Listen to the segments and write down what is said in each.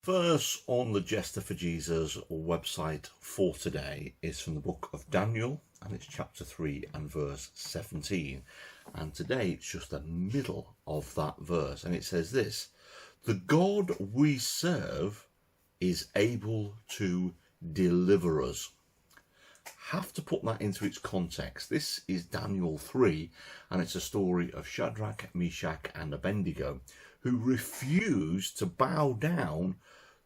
Verse on the Jester for Jesus website for today is from the book of Daniel, and it's chapter 3 and verse 17. And today it's just the middle of that verse, and it says this: the God we serve is able to deliver us. Have to put that into its context. This is Daniel 3, and it's a story of Shadrach, Meshach and Abednego, who refused to bow down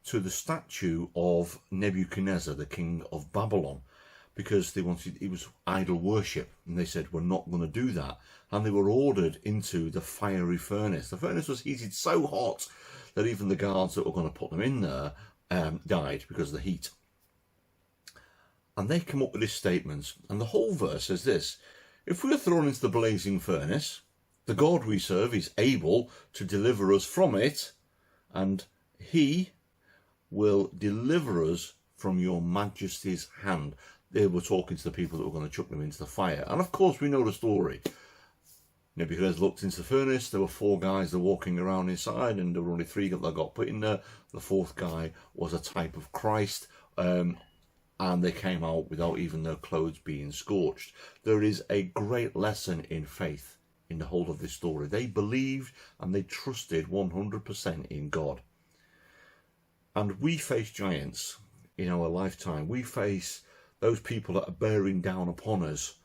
to the statue of Nebuchadnezzar, the king of Babylon, because it was idol worship, and they said, we're not going to do that. And they were ordered into the fiery furnace. The furnace was heated so hot that even the guards that were going to put them in there died because of the heat. And they come up with this statement, and the whole verse says this: if we are thrown into the blazing furnace, the God we serve is able to deliver us from it, and he will deliver us from your majesty's hand. They were talking to the people that were going to chuck them into the fire. And of course we know the story. Nebuchadnezzar looked into the furnace. There were 4 guys that were walking around inside, and there were only 3 that got put in there. The 4th guy was a type of Christ, and they came out without even their clothes being scorched. There is a great lesson in faith in the whole of this story. They believed and they trusted 100% in God. And we face giants in our lifetime. We face those people that are bearing down upon us,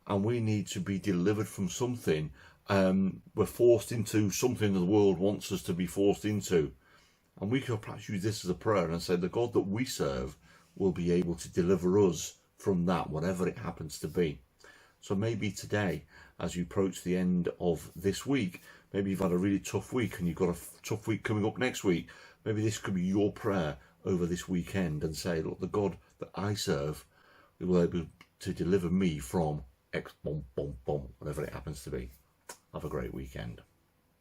and we need to be delivered from something. We're forced into something that the world wants us to be forced into. And we could perhaps use this as a prayer and say the God that we serve will be able to deliver us from that, whatever it happens to be. So maybe today, as you approach the end of this week, maybe you've had a really tough week and you've got a tough week coming up next week. Maybe this could be your prayer over this weekend and say, look, the God that I serve will be able to deliver me from X, whatever it happens to be. Have a great weekend.